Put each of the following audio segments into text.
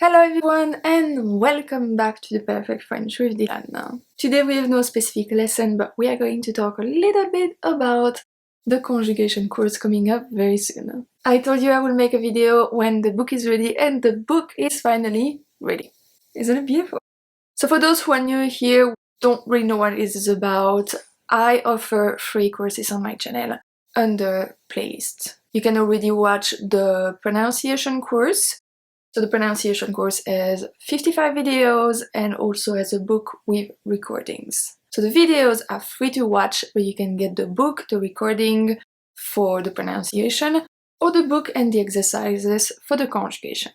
Hello everyone and welcome back to the Perfect French with Dylane. Today we have no specific lesson, but we are going to talk a little bit about the conjugation course coming up very soon. I told you I will make a video when the book is ready, and the book is finally ready. Isn't it beautiful? So for those who are new here, don't really know what it is about, I offer free courses on my channel under playlist. You can already watch the pronunciation course. So the pronunciation course has 55 videos and also has a book with recordings. So the videos are free to watch, but you can get the book, the recording for the pronunciation, or the book and the exercises for the conjugation.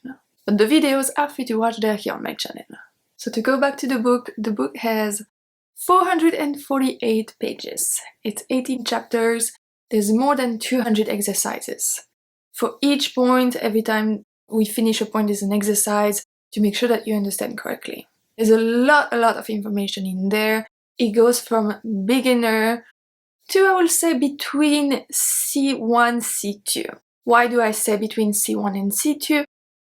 But the videos are free to watch, they're here on my channel. So to go back to the book has 448 pages. It's 18 chapters. There's more than 200 exercises. For each point, every time we finish a point, there's an exercise to make sure that you understand correctly. There's a lot of information in there. It goes from beginner to, I will say, between C1, C2. Why do I say between C1 and C2?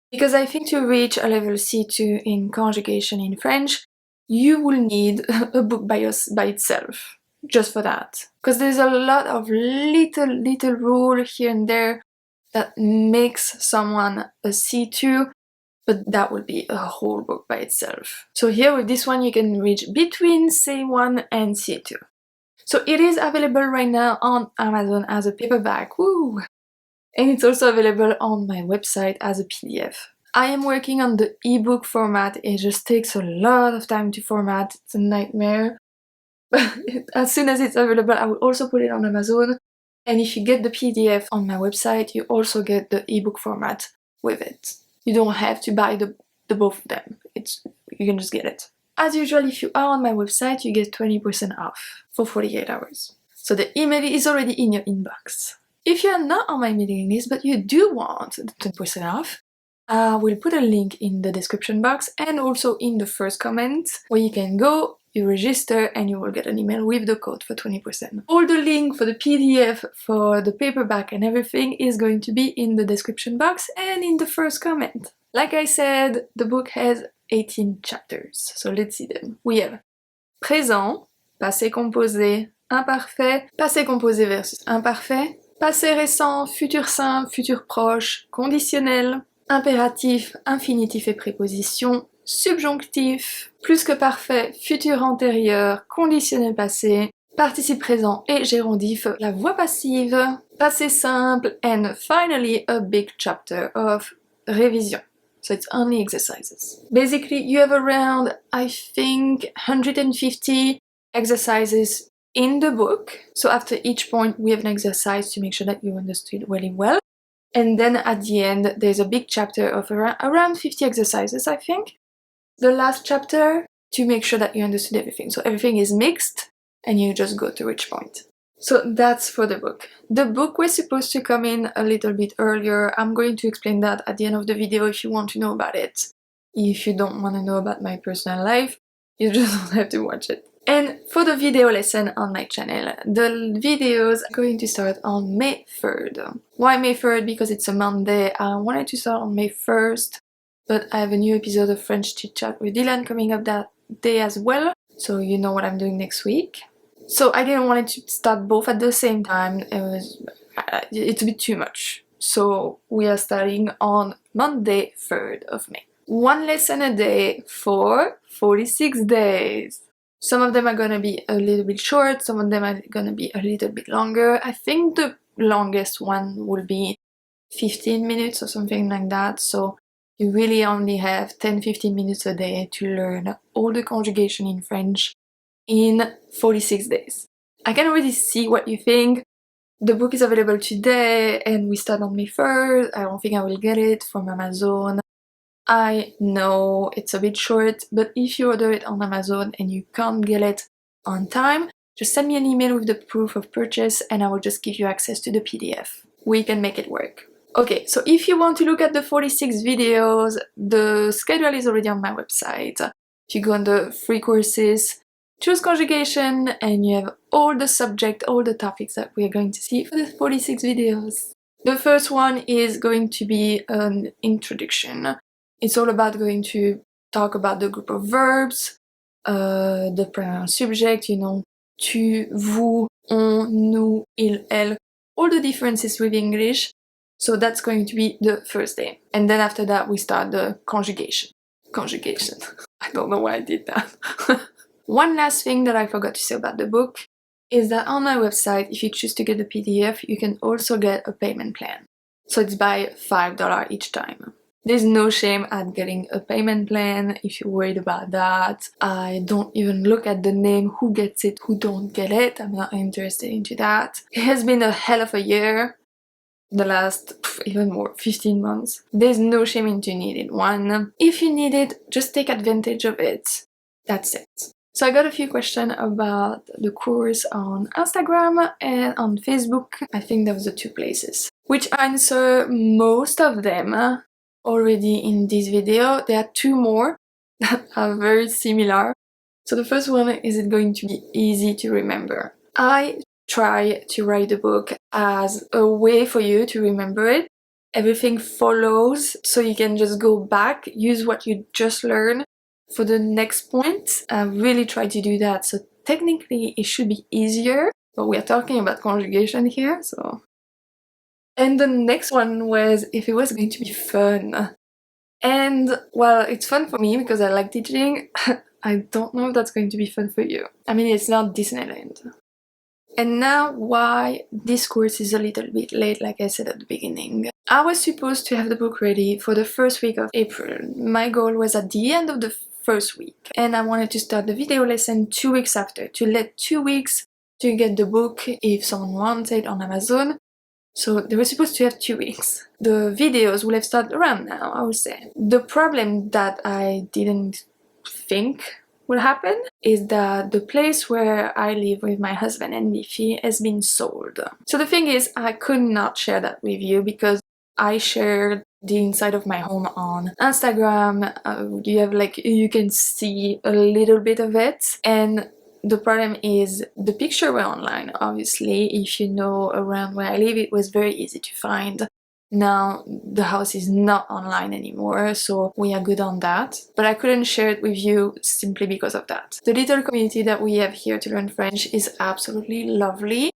Because I think to reach a level C2 in conjugation in French, you will need a book by itself, just for that. Because there's a lot of little rule here and there that makes someone a C2, but that would be a whole book by itself. So here with this one you can reach between C1 and C2. So it is available right now on Amazon as a paperback, woo! And it's also available on my website as a PDF. I am working on the ebook format. It just takes a lot of time to format, it's a nightmare. But as soon as it's available, I will also put it on Amazon. And if you get the PDF on my website, you also get the ebook format with it. You don't have to buy the both of them. You can just get it. As usual, if you are on my website, you get 20% off for 48 hours. So the email is already in your inbox. If you are not on my mailing list, but you do want the 20% off, I will put a link in the description box and also in the first comment where you can go, you register, and you will get an email with the code for 20%. All the link for the PDF, for the paperback and everything is going to be in the description box and in the first comment. Like I said, the book has 18 chapters, so let's see them. We have présent, passé composé, imparfait, passé composé versus imparfait, passé récent, futur simple, futur proche, conditionnel, impératif, infinitif et prépositions, subjonctif, plus-que-parfait, futur antérieur, conditionnel passé, participe présent et gérondif, la voix passive, passé simple, and finally a big chapter of Révisions. So it's only exercises. Basically, you have around, I think, 150 exercises in the book. So after each point, we have an exercise to make sure that you understood really well. And then at the end, there's a big chapter of around 50 exercises, I think. The last chapter to make sure that you understood everything. So everything is mixed and you just go to each point. So that's for the book. The book was supposed to come in a little bit earlier. I'm going to explain that at the end of the video if you want to know about it. If you don't want to know about my personal life, you just don't have to watch it. And for the video lesson on my channel, the videos are going to start on May 3rd. Why May 3rd? Because it's a Monday. I wanted to start on May 1st, but I have a new episode of French Chit Chat with Dylane coming up that day as well, so you know what I'm doing next week. So I didn't want it to start both at the same time. It's a bit too much. So we are starting on Monday 3rd of May. One lesson a day for 46 days. Some of them are gonna be a little bit short, some of them are gonna be a little bit longer. I think the longest one will be 15 minutes or something like that, so you really only have 10-15 minutes a day to learn all the conjugation in French in 46 days. I can already see what you think. The book is available today and we start on May 3rd. I don't think I will get it from Amazon. I know it's a bit short, but if you order it on Amazon and you can't get it on time, just send me an email with the proof of purchase and I will just give you access to the PDF. We can make it work. Okay, so if you want to look at the 46 videos, the schedule is already on my website. If you go on the free courses, choose conjugation and you have all the subject, all the topics that we are going to see for the 46 videos. The first one is going to be an introduction. It's all about going to talk about the group of verbs, the pronoun subject, you know, tu, vous, on, nous, il, elle, all the differences with English. So that's going to be the first day. And then after that we start the conjugation. Conjugation. I don't know why I did that. One last thing that I forgot to say about the book is that on my website, if you choose to get the PDF, you can also get a payment plan. So it's by $5 each time. There's no shame at getting a payment plan if you're worried about that. I don't even look at the name, who gets it, who don't get it. I'm not interested into that. It has been a hell of a year. The last, even more, 15 months. There's no shame into needing one. If you need it, just take advantage of it. That's it. So I got a few questions about the course on Instagram and on Facebook. I think those are the two places. Which I answer most of them already in this video. There are two more that are very similar. So the first one, is it going to be easy to remember? I try to write the book as a way for you to remember it. Everything follows, so you can just go back, use what you just learned for the next point. I really try to do that, so technically it should be easier, but we are talking about conjugation here, so. And the next one was if it was going to be fun. And well, it's fun for me because I like teaching. I don't know if that's going to be fun for you. I mean, it's not Disneyland. And now why this course is a little bit late, like I said at the beginning. I was supposed to have the book ready for the first week of April. My goal was at the end of the first week, and I wanted to start the video lesson 2 weeks after, to let 2 weeks to get the book if someone wants it on Amazon. So they were supposed to have 2 weeks. The videos will have started around now, I would say. The problem that I didn't think will happen is that the place where I live with my husband and Biffy has been sold. So the thing is, I could not share that with you because I shared the inside of my home on Instagram. You can see a little bit of it, and the problem is the picture were online. Obviously, if you know around where I live, it was very easy to find. Now the house is not online anymore, so we are good on that. But I couldn't share it with you simply because of that. The little community that we have here to learn French is absolutely lovely,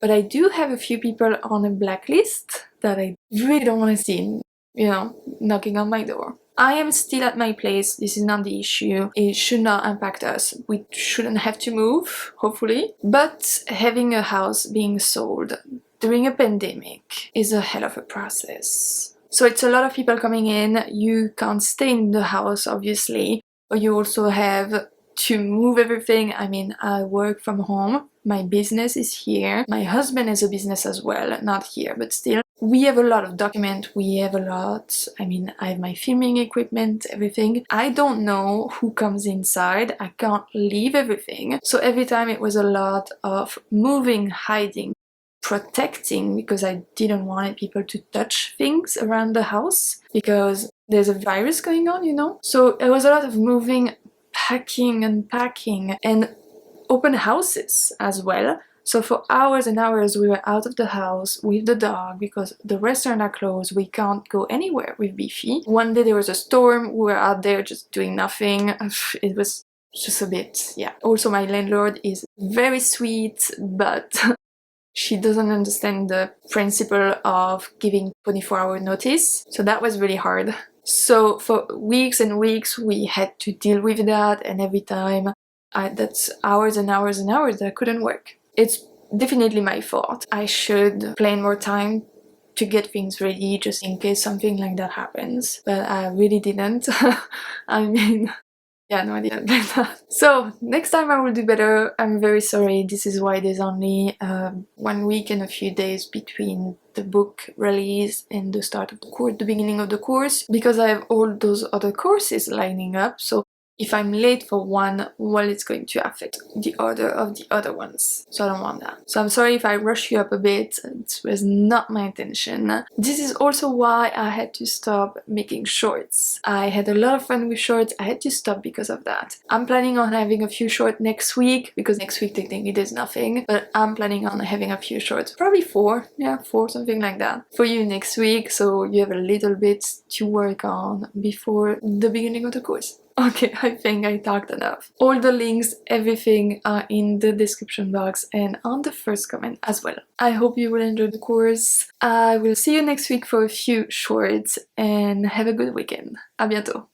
but I do have a few people on a blacklist that I really don't want to see, you know, knocking on my door. I am still at my place, this is not the issue, it should not impact us, we shouldn't have to move, hopefully. But having a house being sold during a pandemic is a hell of a process. So it's a lot of people coming in, you can't stay in the house obviously, but you also have to move everything. I mean, I work from home, my business is here, my husband has a business as well, not here, but still. We have a lot of documents, we have a lot, I mean, I have my filming equipment, everything. I don't know who comes inside, I can't leave everything. So every time it was a lot of moving, hiding, protecting, because I didn't want people to touch things around the house because there's a virus going on, you know? So it was a lot of moving, packing, unpacking, and open houses as well. So for hours and hours we were out of the house with the dog because the restaurants are closed, we can't go anywhere with Biffy. One day there was a storm, we were out there just doing nothing. It was just a bit, yeah. Also my landlord is very sweet, but she doesn't understand the principle of giving 24-hour notice. So that was really hard. So for weeks and weeks we had to deal with that, and every time that's hours and hours and hours that I couldn't work. It's definitely my fault. I should plan more time to get things ready just in case something like that happens. But I really didn't. I mean, yeah, no, I didn't plan that. So next time I will do better. I'm very sorry. This is why there's only 1 week and a few days between the book release and the start of the course, the beginning of the course, because I have all those other courses lining up. So if I'm late for one, well, it's going to affect the order of the other ones. So I don't want that. So I'm sorry if I rush you up a bit. It was not my intention. This is also why I had to stop making shorts. I had a lot of fun with shorts. I had to stop because of that. I'm planning on having a few shorts next week, because next week technically there's nothing, but I'm planning on having a few shorts, probably 4, yeah, 4, something like that, for you next week, so you have a little bit to work on before the beginning of the course. Okay, I think I talked enough. All the links, everything are in the description box and on the first comment as well. I hope you will enjoy the course. I will see you next week for a few shorts and have a good weekend. À bientôt!